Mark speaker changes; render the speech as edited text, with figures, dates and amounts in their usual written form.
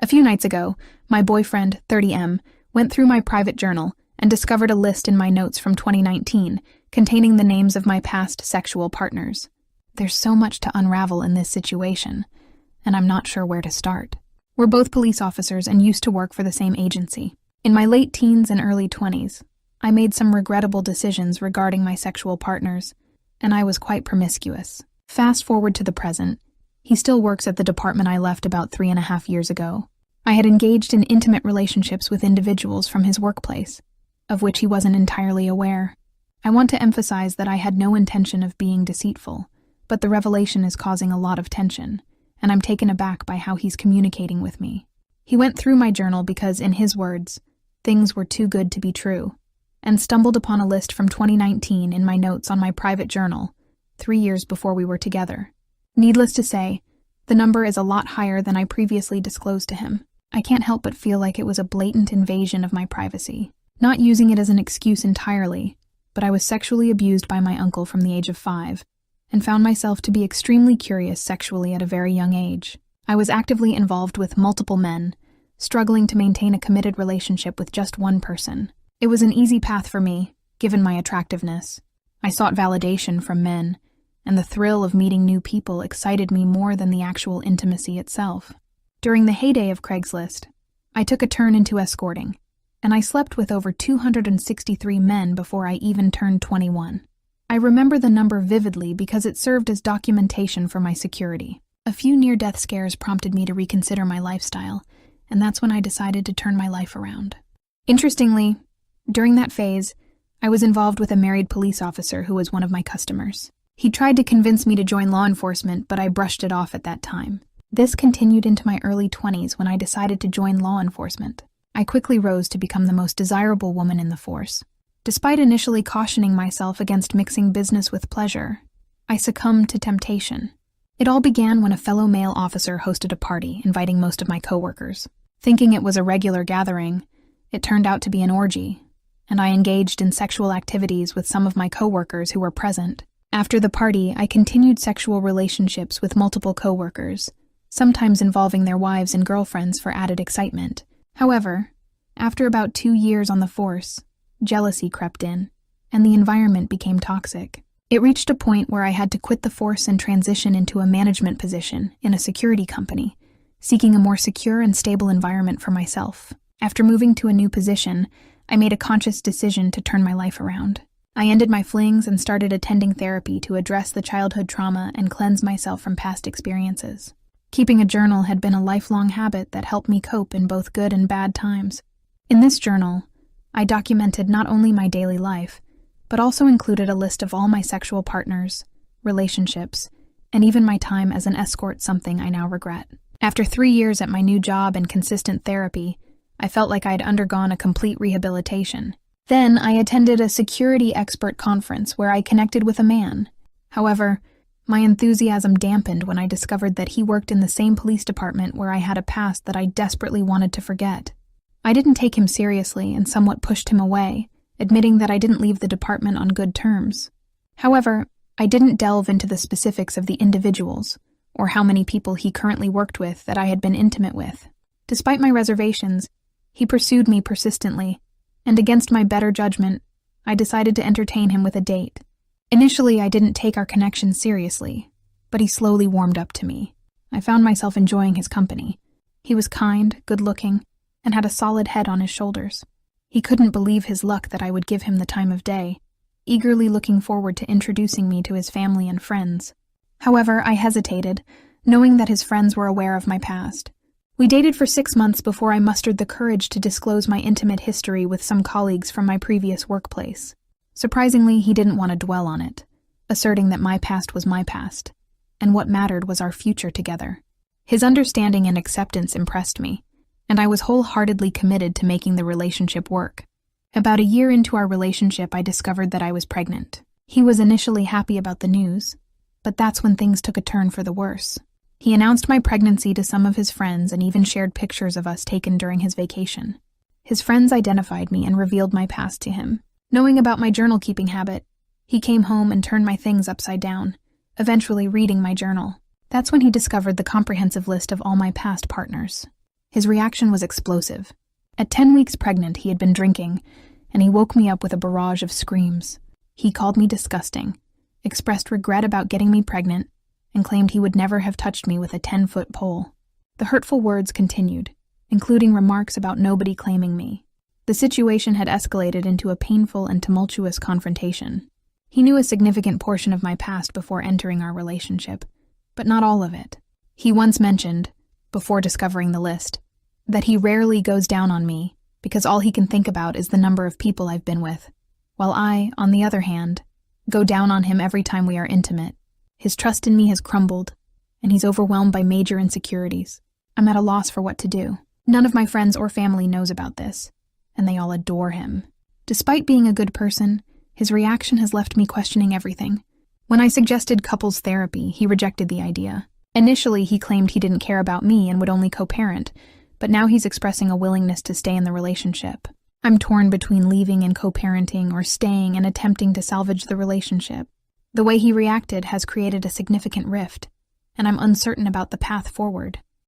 Speaker 1: A few nights ago, my boyfriend, 30M, went through my private journal and discovered a list in my notes from 2019 containing the names of my past sexual partners. There's so much to unravel in this situation, and I'm not sure where to start. We're both police officers and used to work for the same agency. In my late teens and early 20s, I made some regrettable decisions regarding my sexual partners, and I was quite promiscuous. Fast forward to the present, he still works at the department I left about 3.5 years ago. I had engaged in intimate relationships with individuals from his workplace, of which he wasn't entirely aware. I want to emphasize that I had no intention of being deceitful, but the revelation is causing a lot of tension, and I'm taken aback by how he's communicating with me. He went through my journal because, in his words, things were too good to be true, and stumbled upon a list from 2019 in my notes on my private journal, 3 years before we were together. Needless to say, the number is a lot higher than I previously disclosed to him. I can't help but feel like it was a blatant invasion of my privacy. Not using it as an excuse entirely, but I was sexually abused by my uncle from the age of 5, and found myself to be extremely curious sexually at a very young age. I was actively involved with multiple men, struggling to maintain a committed relationship with just one person. It was an easy path for me, given my attractiveness. I sought validation from men, and the thrill of meeting new people excited me more than the actual intimacy itself. During the heyday of Craigslist, I took a turn into escorting, and I slept with over 263 men before I even turned 21. I remember the number vividly because it served as documentation for my security. A few near-death scares prompted me to reconsider my lifestyle, and that's when I decided to turn my life around. Interestingly, during that phase, I was involved with a married police officer who was one of my customers. He tried to convince me to join law enforcement, but I brushed it off at that time. This continued into my early 20s when I decided to join law enforcement. I quickly rose to become the most desirable woman in the force. Despite initially cautioning myself against mixing business with pleasure, I succumbed to temptation. It all began when a fellow male officer hosted a party, inviting most of my coworkers. Thinking it was a regular gathering, it turned out to be an orgy, and I engaged in sexual activities with some of my coworkers who were present. After the party, I continued sexual relationships with multiple coworkers, sometimes involving their wives and girlfriends for added excitement. However, after about 2 years on the force, jealousy crept in, and the environment became toxic. It reached a point where I had to quit the force and transition into a management position in a security company, seeking a more secure and stable environment for myself. After moving to a new position, I made a conscious decision to turn my life around. I ended my flings and started attending therapy to address the childhood trauma and cleanse myself from past experiences. Keeping a journal had been a lifelong habit that helped me cope in both good and bad times. In this journal, I documented not only my daily life, but also included a list of all my sexual partners, relationships, and even my time as an escort, something I now regret. After 3 years at my new job and consistent therapy, I felt like I'd undergone a complete rehabilitation. Then I attended a security expert conference where I connected with a man. However, my enthusiasm dampened when I discovered that he worked in the same police department where I had a past that I desperately wanted to forget. I didn't take him seriously and somewhat pushed him away, admitting that I didn't leave the department on good terms. However, I didn't delve into the specifics of the individuals, or how many people he currently worked with that I had been intimate with. Despite my reservations, he pursued me persistently, and against my better judgment, I decided to entertain him with a date. Initially, I didn't take our connection seriously, but he slowly warmed up to me. I found myself enjoying his company. He was kind, good-looking, and had a solid head on his shoulders. He couldn't believe his luck that I would give him the time of day, eagerly looking forward to introducing me to his family and friends. However, I hesitated, knowing that his friends were aware of my past. We dated for 6 months before I mustered the courage to disclose my intimate history with some colleagues from my previous workplace. Surprisingly, he didn't want to dwell on it, asserting that my past was my past, and what mattered was our future together. His understanding and acceptance impressed me, and I was wholeheartedly committed to making the relationship work. About a year into our relationship, I discovered that I was pregnant. He was initially happy about the news, but that's when things took a turn for the worse. He announced my pregnancy to some of his friends and even shared pictures of us taken during his vacation. His friends identified me and revealed my past to him. Knowing about my journal-keeping habit, he came home and turned my things upside down, eventually reading my journal. That's when he discovered the comprehensive list of all my past partners. His reaction was explosive. At 10 weeks pregnant, he had been drinking, and he woke me up with a barrage of screams. He called me disgusting, expressed regret about getting me pregnant, and claimed he would never have touched me with a 10-foot pole. The hurtful words continued, including remarks about nobody claiming me. The situation had escalated into a painful and tumultuous confrontation. He knew a significant portion of my past before entering our relationship, but not all of it. He once mentioned, before discovering the list, that he rarely goes down on me because all he can think about is the number of people I've been with, while I, on the other hand, go down on him every time we are intimate. His trust in me has crumbled, and he's overwhelmed by major insecurities. I'm at a loss for what to do. None of my friends or family knows about this, and they all adore him. Despite being a good person, his reaction has left me questioning everything. When I suggested couples therapy, he rejected the idea. Initially, he claimed he didn't care about me and would only co-parent, but now he's expressing a willingness to stay in the relationship. I'm torn between leaving and co-parenting or staying and attempting to salvage the relationship. The way he reacted has created a significant rift, and I'm uncertain about the path forward.